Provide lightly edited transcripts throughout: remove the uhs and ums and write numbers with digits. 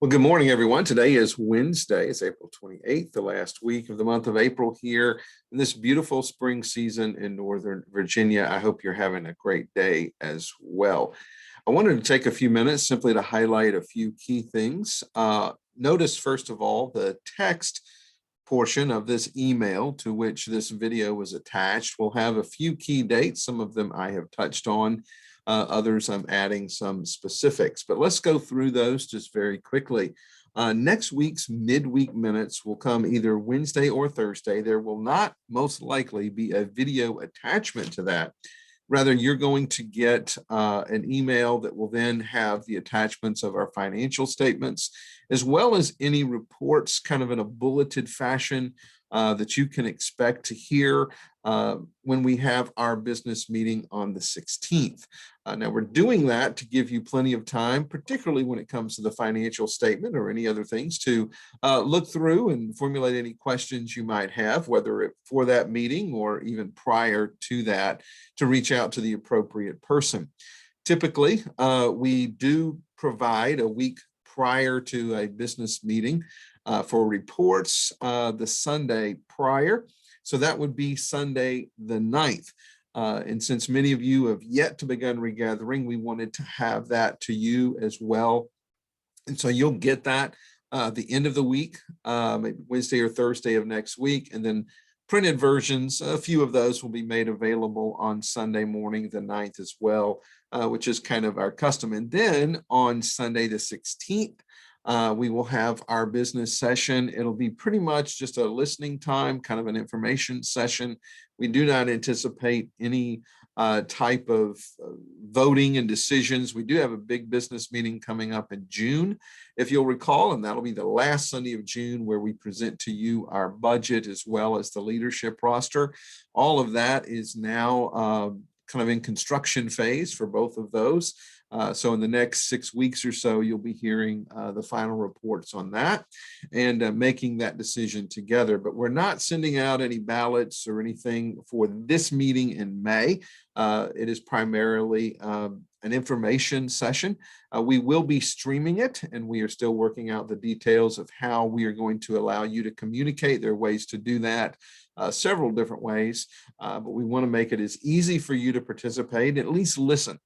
Well, good morning, everyone. Today is Wednesday. It's April 28th, the last week of the month of April here in this beautiful spring season in Northern Virginia. I hope you're having a great day as well. I wanted to take a few minutes simply to highlight a few key things. Notice, first of all, the text portion of this email to which this video was attached will have a few key dates. Some of them I have touched on. Others I'm adding some specifics, but let's go through those just very quickly. Next week's midweek minutes will come either Wednesday or Thursday. There will not most likely be a video attachment to that. Rather, you're going to get an email that will then have the attachments of our financial statements, as well as any reports kind of in a bulleted fashion that you can expect to hear when we have our business meeting on the 16th. Now, we're doing that to give you plenty of time, particularly when it comes to the financial statement or any other things, to look through and formulate any questions you might have, whether for that meeting or even prior to that, to reach out to the appropriate person. Typically, we do provide a week prior to a business meeting for reports the Sunday prior. So that would be Sunday the 9th. And since many of you have yet to begin regathering, we wanted to have that to you as well. And so you'll get that the end of the week, maybe Wednesday or Thursday of next week. And then printed versions, a few of those will be made available on Sunday morning, the 9th as well, which is kind of our custom. And then on Sunday the 16th, we will have our business session. It'll be pretty much just a listening time, kind of an information session. We do not anticipate any type of voting and decisions. We do have a big business meeting coming up in June, if you'll recall, and that'll be the last Sunday of June, where we present to you our budget as well as the leadership roster. All of that is now kind of in construction phase for both of those. So in the next 6 weeks or so, you'll be hearing the final reports on that and making that decision together. But we're not sending out any ballots or anything for this meeting in May. It is primarily an information session. We will be streaming it, and we are still working out the details of how we are going to allow you to communicate. There are ways to do that. Several different ways, but we want to make it as easy for you to participate, at least listen.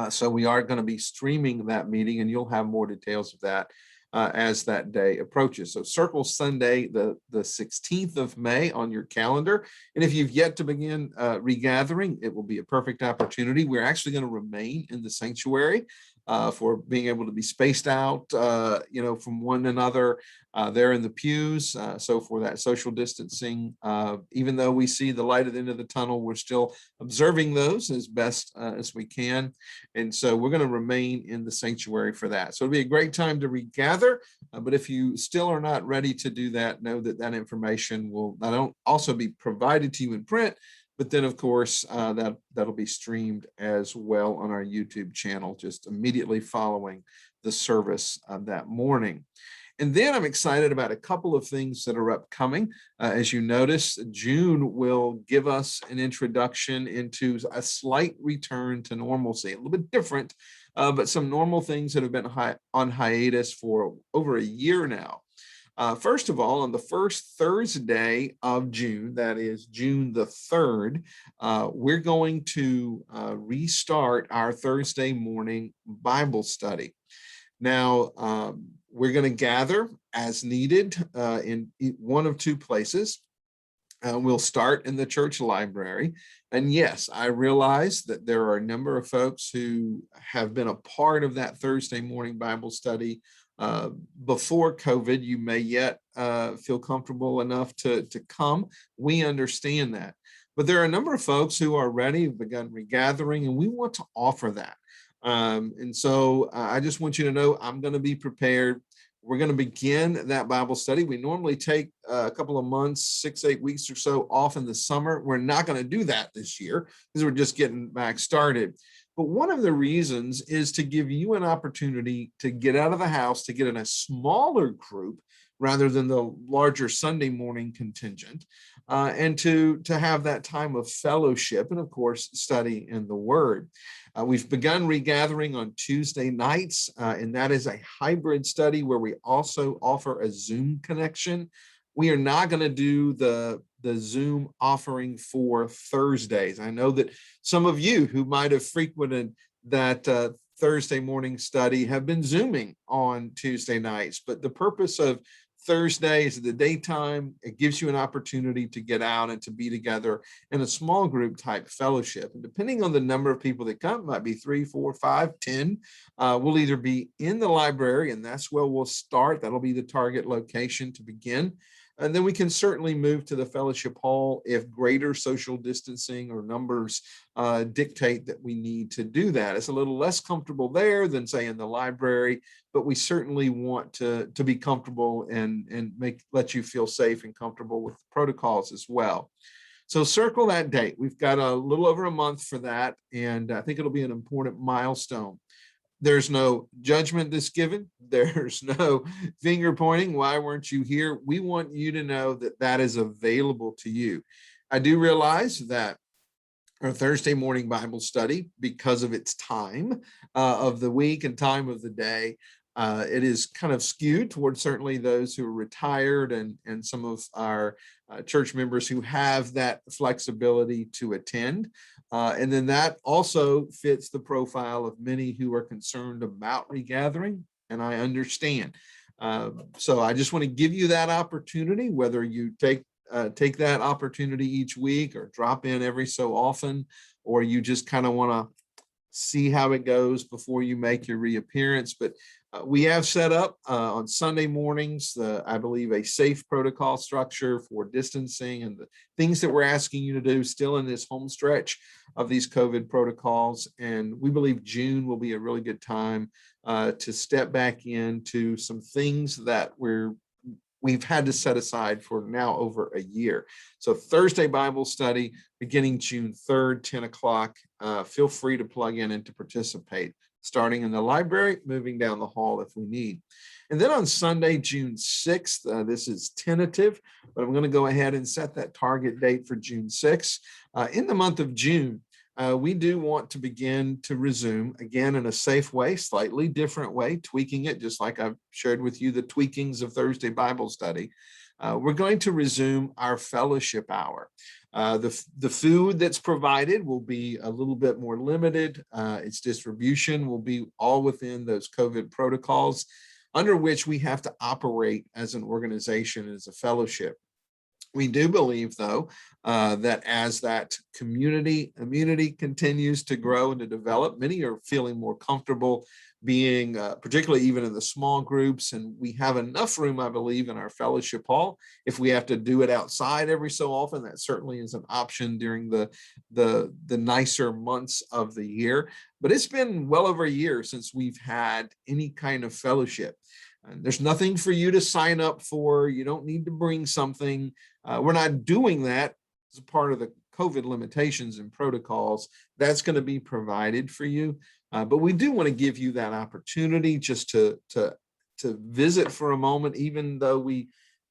So we are going to be streaming that meeting, and you'll have more details of that as that day approaches. So circle Sunday, the 16th of May on your calendar. And if you've yet to begin regathering, it will be a perfect opportunity. We're actually going to remain in the sanctuary for being able to be spaced out, from one another there in the pews. So for that social distancing, even though we see the light at the end of the tunnel, we're still observing those as best as we can. And so we're going to remain in the sanctuary for that. So it'll be a great time to regather. But if you still are not ready to do that, know that that information will not also be provided to you in print, but then, of course, that'll be streamed as well on our YouTube channel just immediately following the service that morning. And then I'm excited about a couple of things that are upcoming. As you notice, June will give us an introduction into a slight return to normalcy, a little bit different, but some normal things that have been on hiatus for over a year now. First of all, on the first Thursday of June, that is June the 3rd, we're going to restart our Thursday morning Bible study. Now, we're going to gather as needed in one of two places. We'll start in the church library. And yes, I realize that there are a number of folks who have been a part of that Thursday morning Bible study before COVID. You may yet feel comfortable enough to come. We understand that. But there are a number of folks who are ready, have begun regathering, and we want to offer that. And so I just want you to know I'm going to be prepared. We're going to begin that Bible study. We normally take a couple of months, 6-8 weeks or so off in the summer. We're not going to do that this year because we're just getting back started. But one of the reasons is to give you an opportunity to get out of the house, to get in a smaller group rather than the larger Sunday morning contingent, and to have that time of fellowship and, of course, study in the Word. We've begun regathering on Tuesday nights, and that is a hybrid study where we also offer a Zoom connection. We are not going to do the Zoom offering for Thursdays. I know that some of you who might have frequented that Thursday morning study have been Zooming on Tuesday nights, but the purpose of Thursday is the daytime. It gives you an opportunity to get out and to be together in a small group type fellowship. And depending on the number of people that come, might be 3, 4, 5, 10. We'll either be in the library, and that's where we'll start. That'll be the target location to begin. And then we can certainly move to the fellowship hall if greater social distancing or numbers dictate that we need to do that. It's a little less comfortable there than, say, in the library, but we certainly want to be comfortable and let you feel safe and comfortable with the protocols as well. So circle that date. We've got a little over a month for that, and I think it'll be an important milestone. There's no judgment that's given. There's no finger pointing. Why weren't you here? We want you to know that that is available to you. I do realize that our Thursday morning Bible study, because of its time of the week and time of the day, it is kind of skewed towards certainly those who are retired and some of our church members who have that flexibility to attend. And then that also fits the profile of many who are concerned about regathering, and I understand. So I just want to give you that opportunity, whether you take that opportunity each week or drop in every so often, or you just kind of want to see how it goes before you make your reappearance. But we have set up on Sunday mornings, I believe, a safe protocol structure for distancing and the things that we're asking you to do still in this home stretch of these COVID protocols. And we believe June will be a really good time to step back into some things that we've had to set aside for now over a year. So Thursday Bible study beginning June 3rd, 10 o'clock. Feel free to plug in and to participate, starting in the library, moving down the hall if we need. And then on Sunday, June 6th, this is tentative, but I'm going to go ahead and set that target date for June 6th. In the month of June, we do want to begin to resume, again, in a safe way, slightly different way, tweaking it, just like I've shared with you the tweakings of Thursday Bible study. We're going to resume our fellowship hour. The food that's provided will be a little bit more limited. Its distribution will be all within those COVID protocols under which we have to operate as an organization, as a fellowship. We do believe, though, that as that community immunity continues to grow and to develop, many are feeling more comfortable being, particularly even in the small groups. And we have enough room, I believe, in our fellowship hall. If we have to do it outside every so often, that certainly is an option during the nicer months of the year. But it's been well over a year since we've had any kind of fellowship. And there's nothing for you to sign up for. You don't need to bring something. We're not doing that as a part of the COVID limitations and protocols. That's going to be provided for you. But we do want to give you that opportunity just to visit for a moment, even though we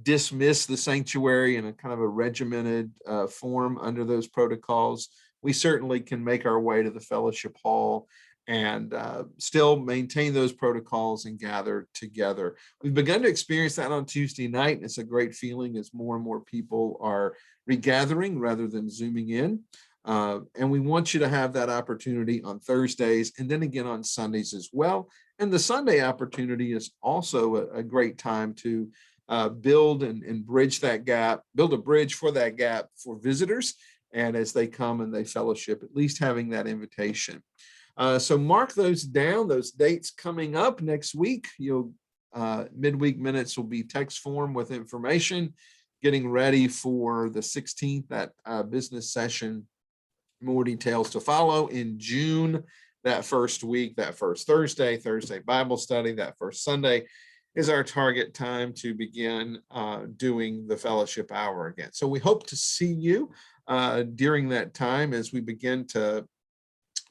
dismiss the sanctuary in a kind of a regimented form under those protocols. We certainly can make our way to the fellowship hall and still maintain those protocols and gather together. We've begun to experience that on Tuesday night, and it's a great feeling as more and more people are regathering rather than Zooming in. And we want you to have that opportunity on Thursdays and then again on Sundays as well. And the Sunday opportunity is also a great time to build and bridge that gap, build a bridge for that gap for visitors. And as they come and they fellowship, at least having that invitation. So mark those down, those dates coming up next week. Midweek minutes will be text form with information, getting ready for the 16th, that business session. More details to follow in June, that first week, that first Thursday Bible study, that first Sunday is our target time to begin doing the fellowship hour again. So we hope to see you during that time as we begin to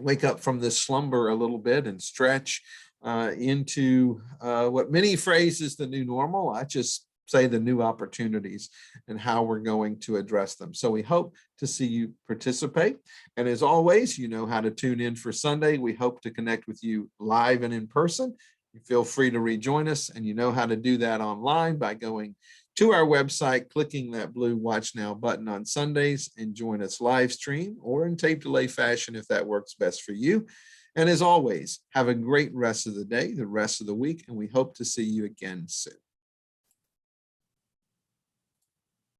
wake up from this slumber a little bit and stretch into what many phrase is the new normal. I just say the new opportunities and how we're going to address them. So we hope to see you participate. And as always, you know how to tune in for Sunday. We hope to connect with you live and in person. You feel free to rejoin us, and you know how to do that online by going to our website, clicking that blue Watch Now button on Sundays, and join us live stream or in tape delay fashion if that works best for you. And as always, have a great rest of the day, the rest of the week, and we hope to see you again soon.